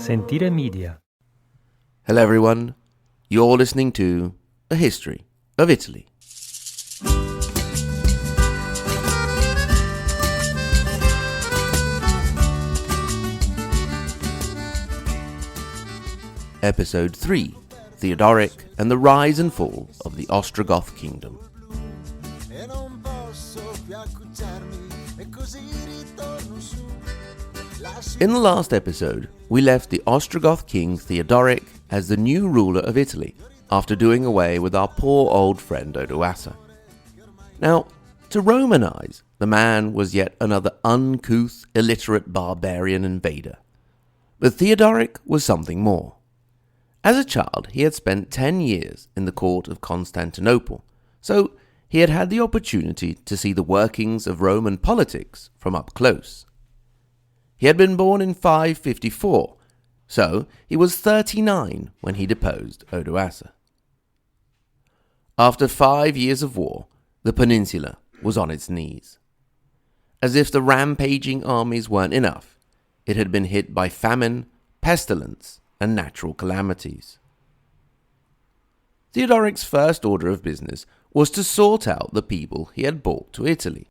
Sentire Media. Hello everyone, you're listening to A History of Italy. Episode 3, Theodoric and the Rise and Fall of the Ostrogoth Kingdom. In the last episode, we left the Ostrogoth king Theodoric as the new ruler of Italy, after doing away with our poor old friend Odoacer. Now, to Romanize, the man was yet another uncouth, illiterate barbarian invader. But Theodoric was something more. As a child, he had spent 10 years in the court of Constantinople, so he had had the opportunity to see the workings of Roman politics from up close. He had been born in 554, so he was 39 when he deposed Odoacer. After 5 years of war, the peninsula was on its knees. As if the rampaging armies weren't enough, it had been hit by famine, pestilence, and natural calamities. Theodoric's first order of business was to sort out the people he had brought to Italy.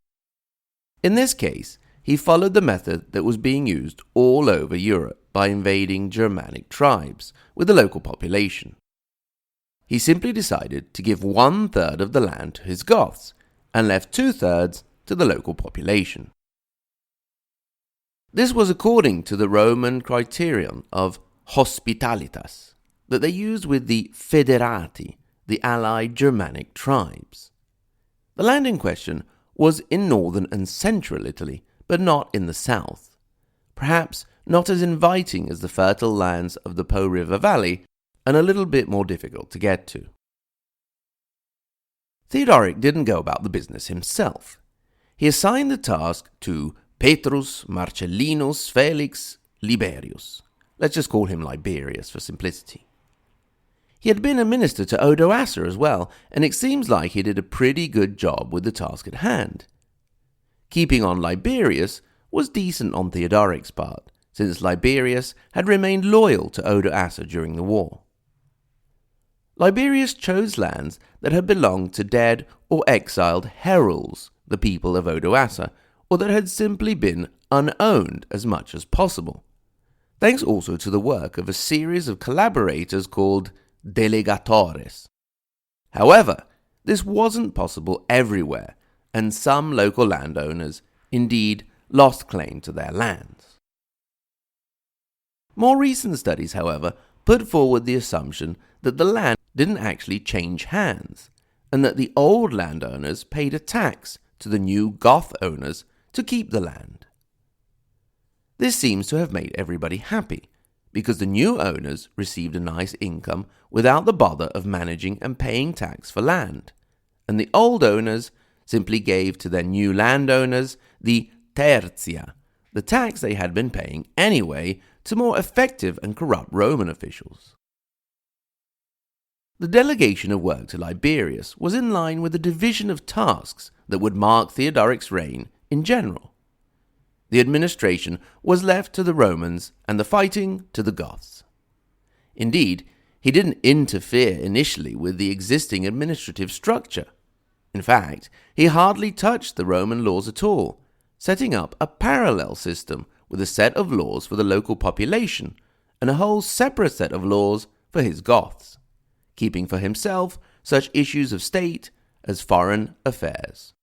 In this case, he followed the method that was being used all over Europe by invading Germanic tribes with the local population. He simply decided to give 1/3 of the land to his Goths and left 2/3 to the local population. This was according to the Roman criterion of hospitalitas that they used with the federati, the allied Germanic tribes. The land in question was in northern and central Italy, but not in the south, perhaps not as inviting as the fertile lands of the Po River Valley, and a little bit more difficult to get to. Theodoric didn't go about the business himself. He assigned the task to Petrus Marcellinus Felix Liberius. Let's just call him Liberius for simplicity. He had been a minister to Odoacer as well, and it seems like he did a pretty good job with the task at hand. Keeping on Liberius was decent on Theodoric's part, since Liberius had remained loyal to Odoacer during the war. Liberius chose lands that had belonged to dead or exiled heralds, the people of Odoacer, or that had simply been unowned as much as possible, thanks also to the work of a series of collaborators called delegatores. However, this wasn't possible everywhere, and some local landowners, indeed, lost claim to their lands. More recent studies, however, put forward the assumption that the land didn't actually change hands, and that the old landowners paid a tax to the new Goth owners to keep the land. This seems to have made everybody happy, because the new owners received a nice income without the bother of managing and paying tax for land, and the old owners simply gave to their new landowners the tertia, the tax they had been paying anyway to more effective and corrupt Roman officials. The delegation of work to Liberius was in line with the division of tasks that would mark Theodoric's reign in general. The administration was left to the Romans and the fighting to the Goths. Indeed, he didn't interfere initially with the existing administrative structure. In fact, he hardly touched the Roman laws at all, setting up a parallel system with a set of laws for the local population and a whole separate set of laws for his Goths, keeping for himself such issues of state as foreign affairs.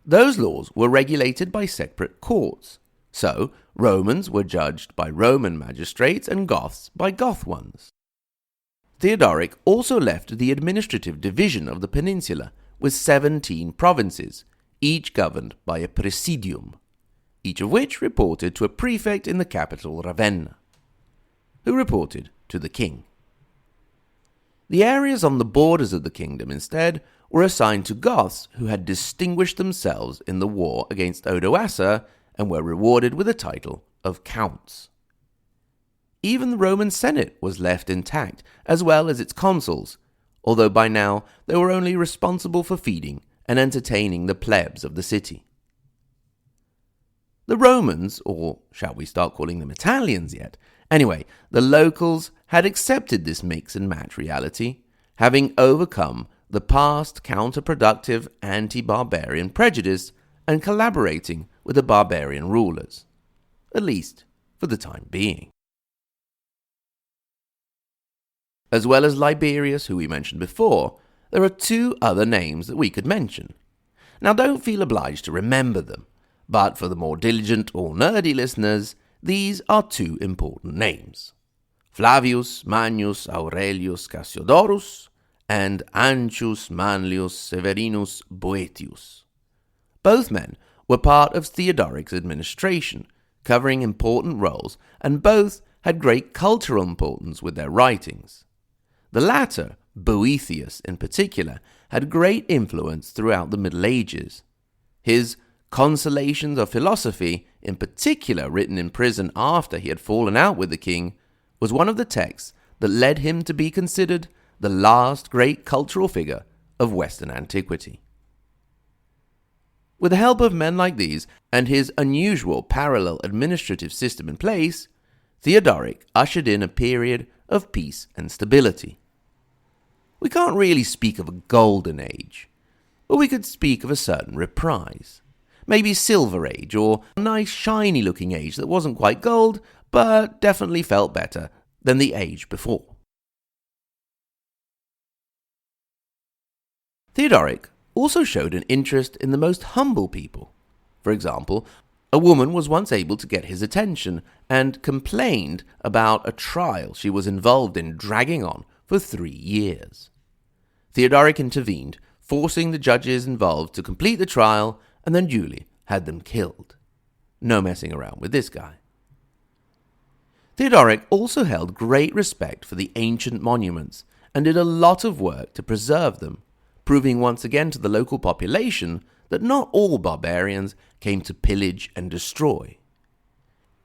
Those laws were regulated by separate courts, so Romans were judged by Roman magistrates and Goths by Goth ones. Theodoric also left the administrative division of the peninsula with 17 provinces, each governed by a presidium, each of which reported to a prefect in the capital Ravenna, who reported to the king. The areas on the borders of the kingdom, instead, were assigned to Goths who had distinguished themselves in the war against Odoacer and were rewarded with the title of counts. Even the Roman Senate was left intact, as well as its consuls, although by now they were only responsible for feeding and entertaining the plebs of the city. The Romans, or shall we start calling them Italians yet? Anyway, the locals had accepted this mix and match reality, having overcome the past counterproductive anti-barbarian prejudice and collaborating with the barbarian rulers, at least for the time being. As well as Liberius, who we mentioned before, there are two other names that we could mention. Now don't feel obliged to remember them, but for the more diligent or nerdy listeners, these are two important names: Flavius Manius Aurelius Cassiodorus and Ancius Manlius Severinus Boetius. Both men were part of Theodoric's administration, covering important roles, and both had great cultural importance with their writings. The latter, Boethius in particular, had great influence throughout the Middle Ages. His Consolations of Philosophy, in particular written in prison after he had fallen out with the king, was one of the texts that led him to be considered the last great cultural figure of Western antiquity. With the help of men like these and his unusual parallel administrative system in place, Theodoric ushered in a period of peace and stability. We can't really speak of a golden age, but we could speak of a certain reprise. Maybe Silver Age, or a nice shiny looking age that wasn't quite gold, but definitely felt better than the age before. Theodoric also showed an interest in the most humble people. For example, a woman was once able to get his attention and complained about a trial she was involved in dragging on for 3 years. Theodoric intervened, forcing the judges involved to complete the trial and then duly had them killed. No messing around with this guy. Theodoric also held great respect for the ancient monuments and did a lot of work to preserve them, proving once again to the local population that not all barbarians came to pillage and destroy.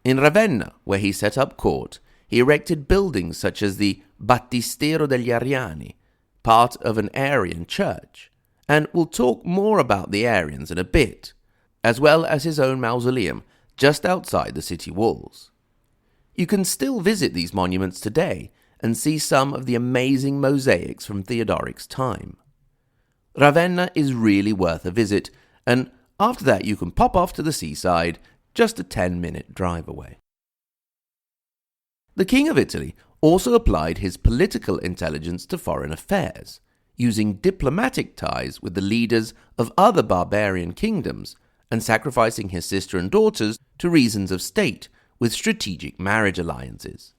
In Ravenna, where he set up court, he erected buildings such as the Battistero degli Ariani, part of an Arian church, and we'll talk more about the Arians in a bit, as well as his own mausoleum just outside the city walls. You can still visit these monuments today and see some of the amazing mosaics from Theodoric's time. Ravenna is really worth a visit, and after that you can pop off to the seaside, just a 10-minute drive away. The King of Italy also applied his political intelligence to foreign affairs, using diplomatic ties with the leaders of other barbarian kingdoms and sacrificing his sister and daughters to reasons of state with strategic marriage alliances.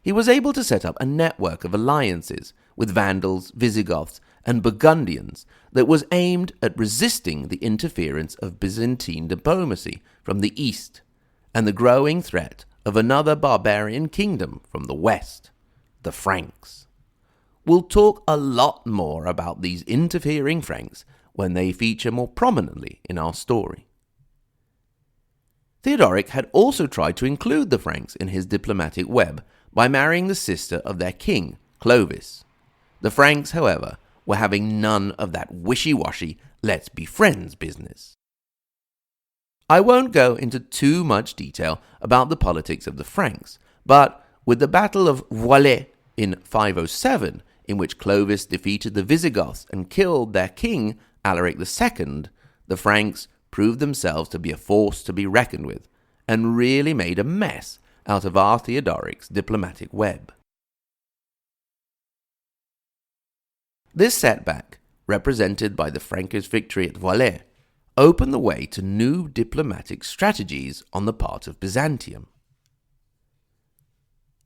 He was able to set up a network of alliances with Vandals, Visigoths, and Burgundians that was aimed at resisting the interference of Byzantine diplomacy from the east and the growing threat of another barbarian kingdom from the west, the Franks. We'll talk a lot more about these interfering Franks when they feature more prominently in our story. Theodoric had also tried to include the Franks in his diplomatic web by marrying the sister of their king, Clovis. The Franks, however, were having none of that wishy-washy let's be friends business. I won't go into too much detail about the politics of the Franks, but with the Battle of Voiles in 507, in which Clovis defeated the Visigoths and killed their king, Alaric II, the Franks proved themselves to be a force to be reckoned with, and really made a mess out of our Theodoric's diplomatic web. This setback, represented by the Frankish victory at Voiles, opened the way to new diplomatic strategies on the part of Byzantium.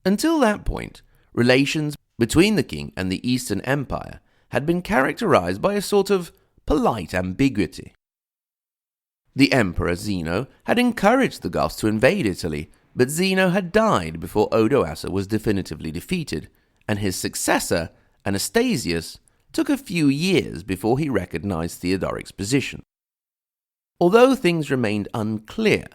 Until that point, relations between the king and the Eastern Empire had been characterized by a sort of polite ambiguity. The Emperor Zeno had encouraged the Goths to invade Italy, but Zeno had died before Odoacer was definitively defeated, and his successor, Anastasius, took a few years before he recognized Theodoric's position. Although things remained unclear,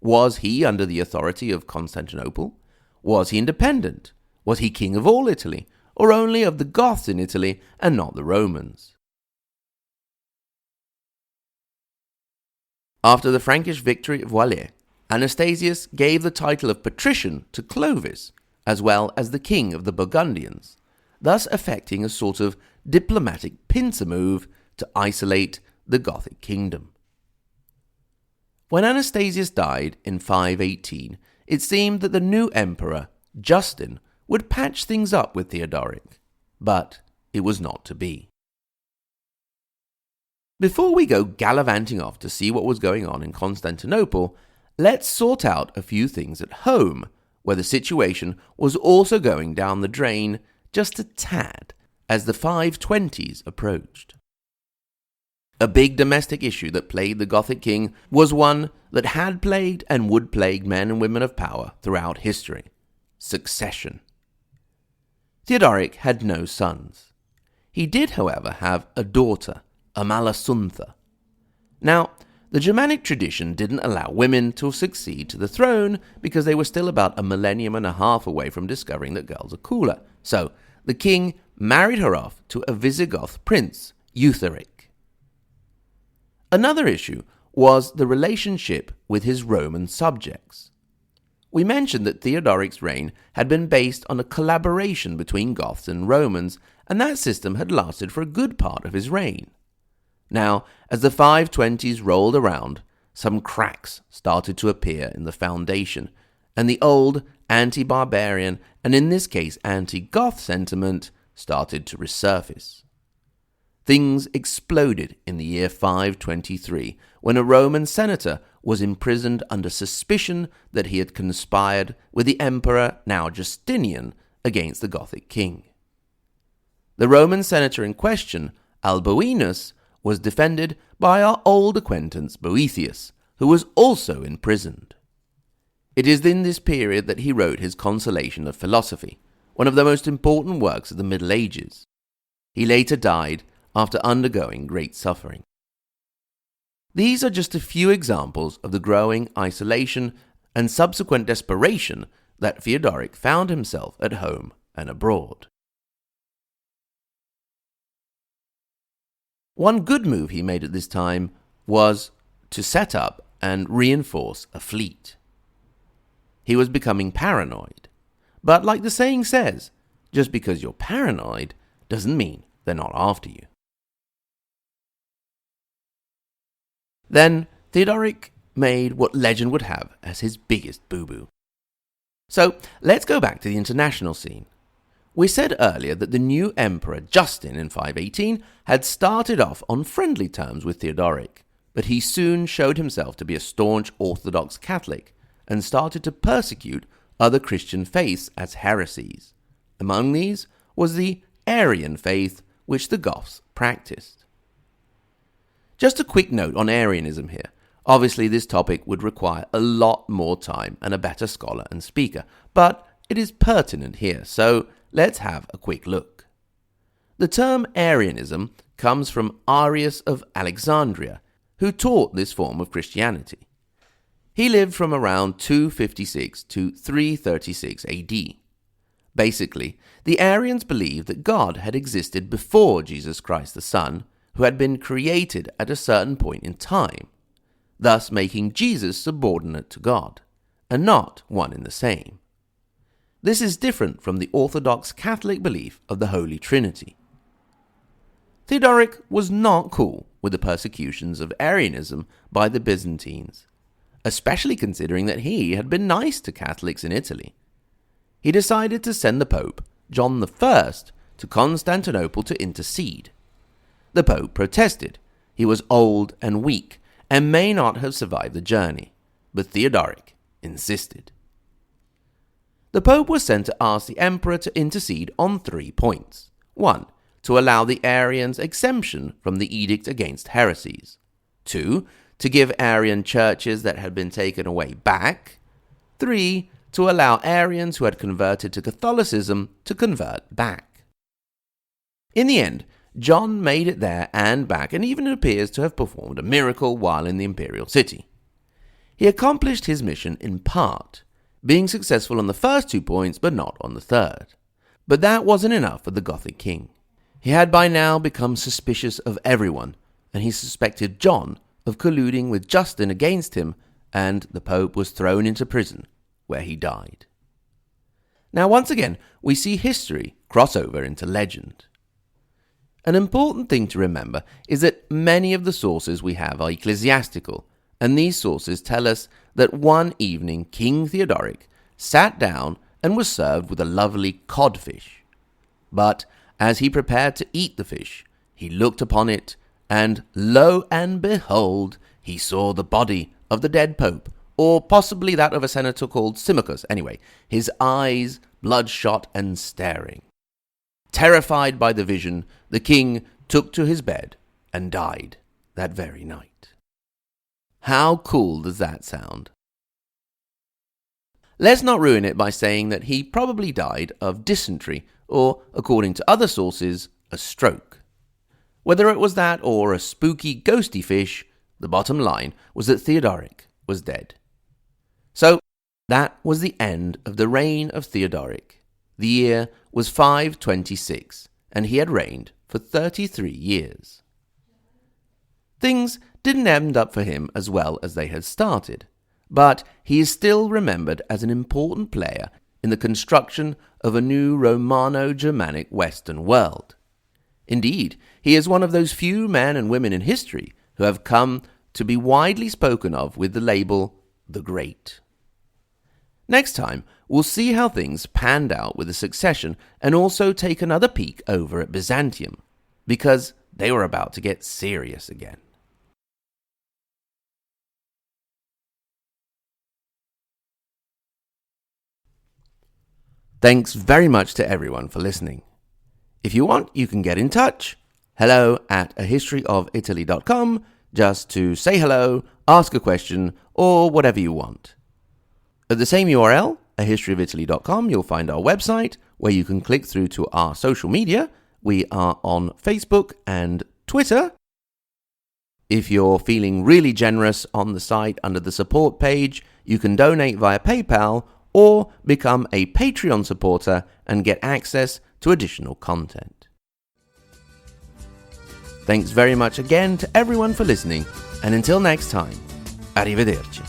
was he under the authority of Constantinople? Was he independent? Was he king of all Italy, or only of the Goths in Italy and not the Romans? After the Frankish victory of Wallais, Anastasius gave the title of patrician to Clovis, as well as the king of the Burgundians, thus effecting a sort of diplomatic pincer move to isolate the Gothic kingdom. When Anastasius died in 518, it seemed that the new emperor, Justin, would patch things up with Theodoric, but it was not to be. Before we go gallivanting off to see what was going on in Constantinople, let's sort out a few things at home, where the situation was also going down the drain just a tad as the 520s approached. A big domestic issue that plagued the Gothic king was one that had plagued and would plague men and women of power throughout history: succession. Theodoric had no sons. He did, however, have a daughter, Amalasuntha. Now, the Germanic tradition didn't allow women to succeed to the throne because they were still about a millennium and a half away from discovering that girls are cooler. So, the king married her off to a Visigoth prince, Eutharic. Another issue was the relationship with his Roman subjects. We mentioned that Theodoric's reign had been based on a collaboration between Goths and Romans, and that system had lasted for a good part of his reign. Now, as the 520s rolled around, some cracks started to appear in the foundation, and the old anti-barbarian, and in this case anti-Goth sentiment, started to resurface. Things exploded in the year 523, when a Roman senator was imprisoned under suspicion that he had conspired with the emperor, now Justinian, against the Gothic king. The Roman senator in question, Alboinus, was defended by our old acquaintance Boethius, who was also imprisoned. It is in this period that he wrote his Consolation of Philosophy, one of the most important works of the Middle Ages. He later died after undergoing great suffering. These are just a few examples of the growing isolation and subsequent desperation that Theodoric found himself at home and abroad. One good move he made at this time was to set up and reinforce a fleet. He was becoming paranoid, but like the saying says, just because you're paranoid doesn't mean they're not after you. Then Theodoric made what legend would have as his biggest boo-boo. So let's go back to the international scene. We said earlier that the new emperor Justin in 518 had started off on friendly terms with Theodoric, but he soon showed himself to be a staunch Orthodox Catholic and started to persecute other Christian faiths as heresies. Among these was the Arian faith, which the Goths practiced. Just a quick note on Arianism here. Obviously, this topic would require a lot more time and a better scholar and speaker, but it is pertinent here, so let's have a quick look. The term Arianism comes from Arius of Alexandria, who taught this form of Christianity. He lived from around 256 to 336 AD. Basically, the Arians believed that God had existed before Jesus Christ the Son, who had been created at a certain point in time, thus making Jesus subordinate to God, and not one and the same. This is different from the Orthodox Catholic belief of the Holy Trinity. Theodoric was not cool with the persecutions of Arianism by the Byzantines, especially considering that he had been nice to Catholics in Italy. He decided to send the Pope, John I, to Constantinople to intercede. The Pope protested. He was old and weak and may not have survived the journey, but Theodoric insisted. The Pope was sent to ask the Emperor to intercede on 3 points. 1. To allow the Arians exemption from the edict against heresies. 2. To give Arian churches that had been taken away back. 3. To allow Arians who had converted to Catholicism to convert back. In the end, John made it there and back, and even appears to have performed a miracle while in the imperial city. He accomplished his mission in part, being successful on the first 2 points but not on the third. But that wasn't enough for the Gothic king. He had by now become suspicious of everyone, and he suspected John of colluding with Justin against him, and the Pope was thrown into prison, where he died. Now, once again, we see history cross over into legend. An important thing to remember is that many of the sources we have are ecclesiastical, and these sources tell us that one evening King Theodoric sat down and was served with a lovely codfish. But as he prepared to eat the fish, he looked upon it, and lo and behold, he saw the body of the dead Pope, or possibly that of a senator called Symmachus. Anyway, his eyes bloodshot and staring. Terrified by the vision, the king took to his bed and died that very night. How cool does that sound? Let's not ruin it by saying that he probably died of dysentery, or, according to other sources, a stroke. Whether it was that or a spooky, ghosty fish, the bottom line was that Theodoric was dead. So, that was the end of the reign of Theodoric. The year was 526, and he had reigned for 33 years. Things didn't end up for him as well as they had started, but he is still remembered as an important player in the construction of a new Romano-Germanic Western world. Indeed, he is one of those few men and women in history who have come to be widely spoken of with the label the Great. Next time, we'll see how things panned out with the succession and also take another peek over at Byzantium, because they were about to get serious again. Thanks very much to everyone for listening. If you want, you can get in touch. hello@ahistoryofitaly.com, just to say hello, ask a question, or whatever you want. At the same URL, ahistoryofitaly.com, you'll find our website, where you can click through to our social media. We are on Facebook and Twitter. If you're feeling really generous on the site under the support page, you can donate via PayPal or become a Patreon supporter and get access to additional content. Thanks very much again to everyone for listening, and until next time, arrivederci.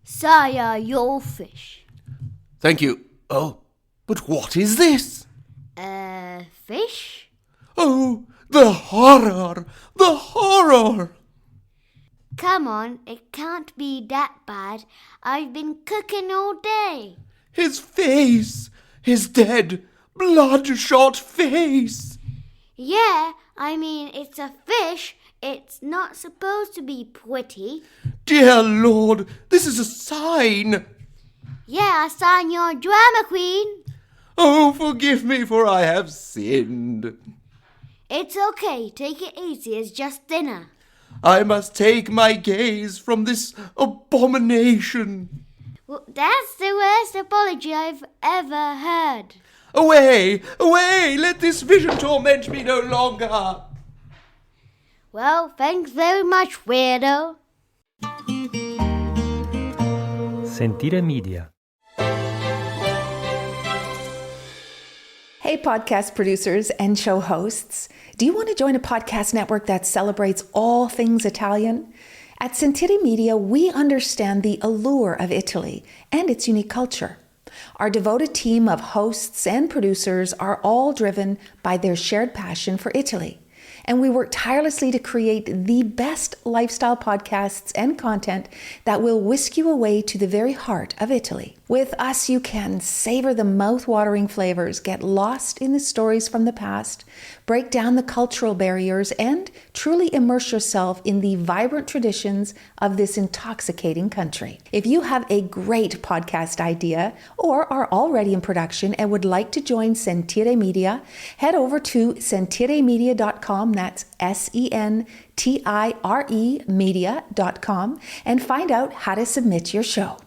Sire, your fish. Thank you. Oh, but what is this? Fish? Oh, the horror! The horror! Come on, it can't be that bad. I've been cooking all day. His face! His dead, bloodshot face! Yeah, I mean, it's a fish. It's not supposed to be pretty. Dear Lord, this is a sign! Yeah, a sign you're a drama queen. Oh, forgive me, for I have sinned. It's okay, take it easy, it's just dinner. I must take my gaze from this abomination. Well, that's the worst apology I've ever heard. Away, away, let this vision torment me no longer. Well, thanks very much, weirdo. Sentire Media. Hey, podcast producers and show hosts. Do you want to join a podcast network that celebrates all things Italian? At Sentire Media, we understand the allure of Italy and its unique culture. Our devoted team of hosts and producers are all driven by their shared passion for Italy. And we work tirelessly to create the best lifestyle podcasts and content that will whisk you away to the very heart of Italy. With us, you can savor the mouth-watering flavors, get lost in the stories from the past, break down the cultural barriers, and truly immerse yourself in the vibrant traditions of this intoxicating country. If you have a great podcast idea or are already in production and would like to join Sentire Media, head over to sentiremedia.com that's SENTIRE media.com, and find out how to submit your show.